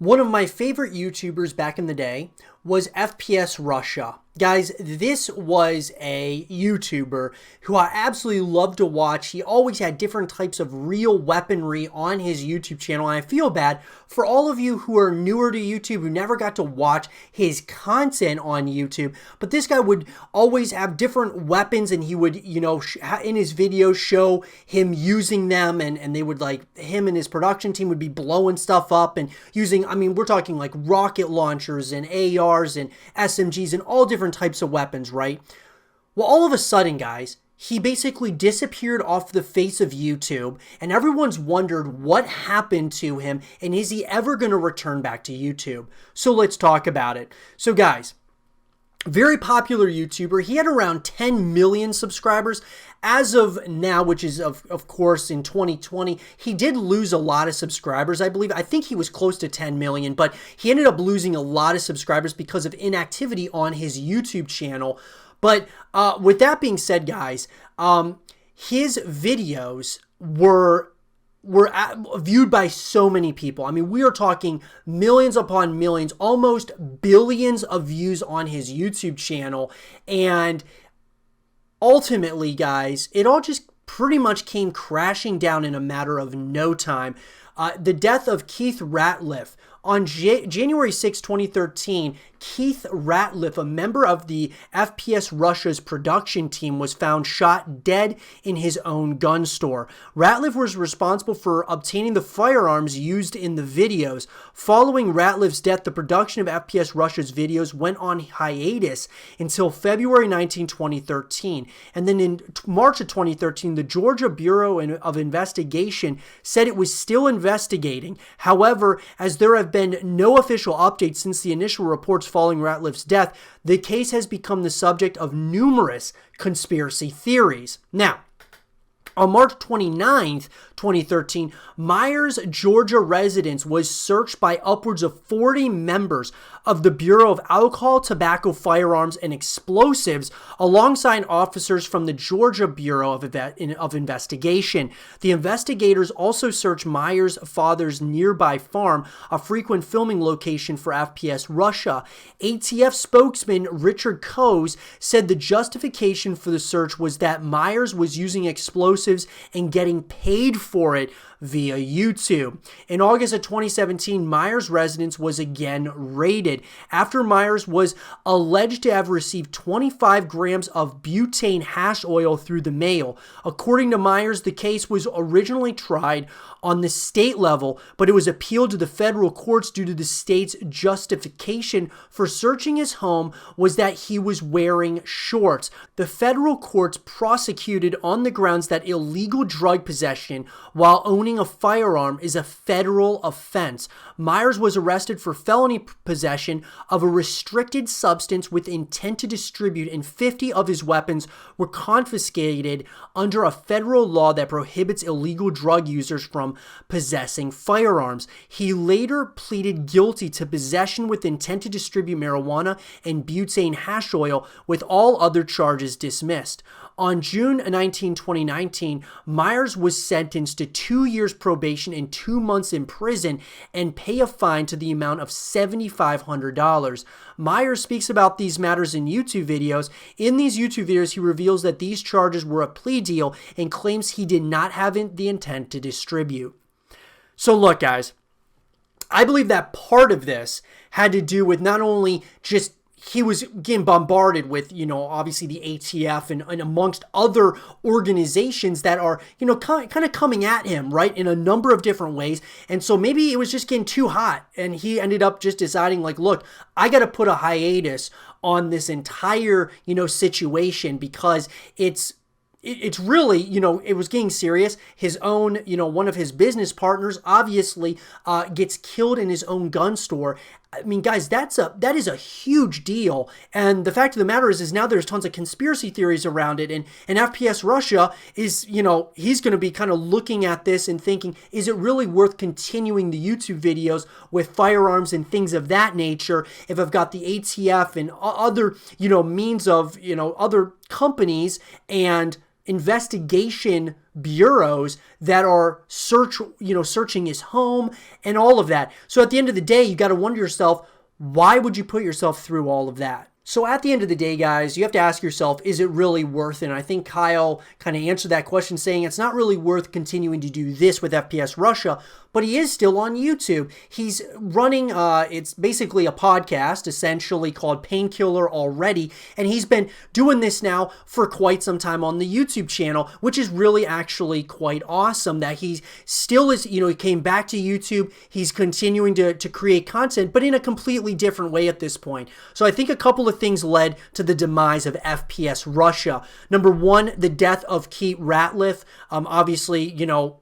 One of my favorite YouTubers back in the day was FPSRussia. Guys, this was a YouTuber who I absolutely loved to watch. He always had different types of real weaponry on his YouTube channel, and I feel bad for all of you who are newer to YouTube who never got to watch his content on YouTube. But this guy would always have different weapons, and he would, in his videos show him using them, and they would, like, him and his production team would be blowing stuff up and using, we're talking like rocket launchers and ARs and SMGs and all different types of weapons, right? Well, all of a sudden, guys, he basically disappeared off the face of YouTube, and everyone's wondered what happened to him, and is he ever going to return back to YouTube? So let's talk about it. So guys, very popular YouTuber. He had around 10 million subscribers. As of now, which is of course in 2020, he did lose a lot of subscribers, I believe. I think he was close to 10 million, but he ended up losing a lot of subscribers because of inactivity on his YouTube channel. But with that being said, guys, his videos were viewed by so many people. We are talking millions upon millions, almost billions of views on his YouTube channel. And ultimately, guys, it all just pretty much came crashing down in a matter of no time. The death of Keith Ratliff. On January 6, 2013, Keith Ratliff, a member of the FPSRussia's production team, was found shot dead in his own gun store. Ratliff was responsible for obtaining the firearms used in the videos. Following Ratliff's death, the production of FPSRussia's videos went on hiatus until February 19, 2013. And then in March of 2013, the Georgia Bureau of Investigation said it was still investigating. However, as there have been no official updates since the initial reports following Ratliff's death, the case has become the subject of numerous conspiracy theories. Now, on March 29th, 2013, Myers, Georgia residence was searched by upwards of 40 members of the Bureau of Alcohol, Tobacco, Firearms, and Explosives, alongside officers from the Georgia Bureau of Investigation. The investigators also searched Myers' father's nearby farm, a frequent filming location for FPSRussia. ATF spokesman Richard Coase said the justification for the search was that Myers was using explosives and getting paid for it via YouTube. In August of 2017, Myers' residence was again raided after Myers was alleged to have received 25 grams of butane hash oil through the mail. According to Myers, the case was originally tried on the state level, but it was appealed to the federal courts due to the state's justification for searching his home was that he was wearing shorts. The federal courts prosecuted on the grounds that illegal drug possession while owning a firearm is a federal offense. Myers was arrested for felony possession of a restricted substance with intent to distribute, and 50 of his weapons were confiscated under a federal law that prohibits illegal drug users from possessing firearms. He later pleaded guilty to possession with intent to distribute marijuana and butane hash oil, with all other charges dismissed. On June 19, 2019, Myers was sentenced to 2 years probation and 2 months in prison and pay a fine to the amount of $7,500. Myers speaks about these matters in YouTube videos. In these YouTube videos, he reveals that these charges were a plea deal and claims he did not have the intent to distribute. So look, guys, I believe that part of this had to do with not only just he was getting bombarded with, obviously the ATF and amongst other organizations that are, kind of coming at him, right, in a number of different ways. And so maybe it was just getting too hot, and he ended up just deciding, like, look, I got to put a hiatus on this entire, situation, because it's really, it was getting serious. His own, one of his business partners obviously gets killed in his own gun store. Guys, that is a huge deal. And the fact of the matter is now there's tons of conspiracy theories around it. And FPSRussia is, he's going to be kind of looking at this and thinking, is it really worth continuing the YouTube videos with firearms and things of that nature if I've got the ATF and other, means of, other companies and investigation bureaus that are searching his home and all of that. So at the end of the day, you got to wonder yourself, why would you put yourself through all of that? So at the end of the day, guys, you have to ask yourself, is it really worth it? And I think Kyle kind of answered that question saying it's not really worth continuing to do this with FPS Russia, but he is still on YouTube. He's running, it's basically a podcast essentially called Painkiller Already, and he's been doing this now for quite some time on the YouTube channel, which is really actually quite awesome that he still is, he came back to YouTube, he's continuing to create content, but in a completely different way at this point. So I think a couple of things led to the demise of FPS Russia. Number one, the death of Ratliff. Obviously,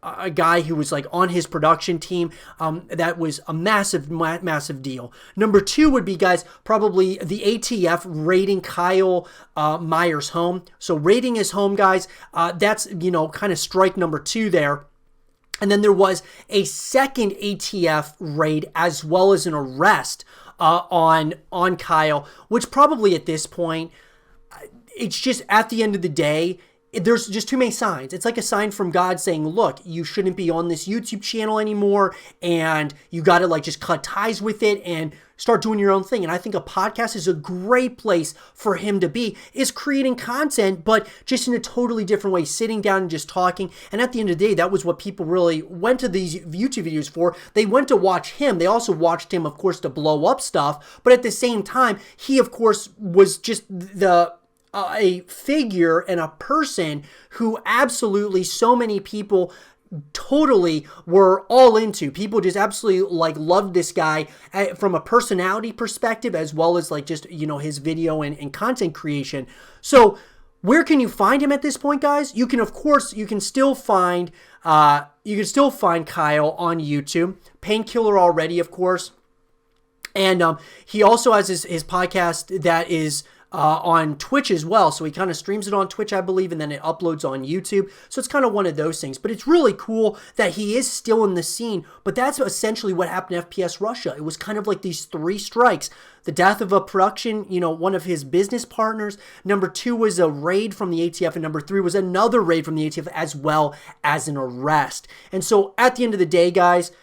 a guy who was like on his production team. That was a massive deal. Number two would be, guys, probably the ATF raiding Kyle Meyer's home. So raiding his home, guys, that's, kind of strike number two there. And then there was a second ATF raid as well as an arrest on Kyle, which probably at this point, it's just at the end of the day, there's just too many signs. It's like a sign from God saying, look, you shouldn't be on this YouTube channel anymore, and you got to like just cut ties with it and start doing your own thing. And I think a podcast is a great place for him to be, is creating content, but just in a totally different way, sitting down and just talking. And at the end of the day, that was what people really went to these YouTube videos for. They went to watch him. They also watched him, of course, to blow up stuff. But at the same time, he, of course, was just a figure and a person who absolutely so many people totally were all into. People just absolutely like loved this guy from a personality perspective, as well as like just, his video and content creation. So where can you find him at this point, guys? You can, of course, you can still find Kyle on YouTube. Painkiller Already, of course. And he also has his podcast that is on Twitch as well. So he kind of streams it on Twitch, I believe, and then it uploads on YouTube. So it's kind of one of those things. But it's really cool that he is still in the scene. But that's essentially what happened to FPS Russia. It was kind of like these three strikes. The death of a production, one of his business partners. Number two was a raid from the ATF. And number three was another raid from the ATF, as well as an arrest. And so at the end of the day, guys,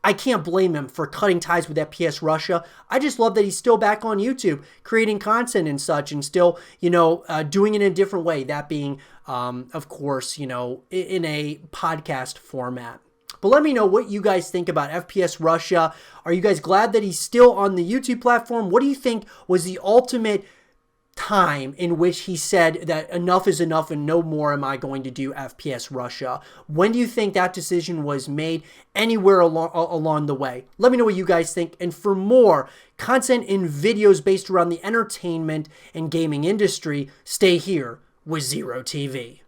I can't blame him for cutting ties with FPS Russia. I just love that he's still back on YouTube, creating content and such, and still, doing it in a different way. That being, of course, in a podcast format. But let me know what you guys think about FPS Russia. Are you guys glad that he's still on the YouTube platform? What do you think was the ultimate time in which he said that enough is enough and no more am I going to do FPS Russia? When do you think that decision was made? Anywhere along the way? Let me know what you guys think. And for more content and videos based around the entertainment and gaming industry, stay here with Zero TV.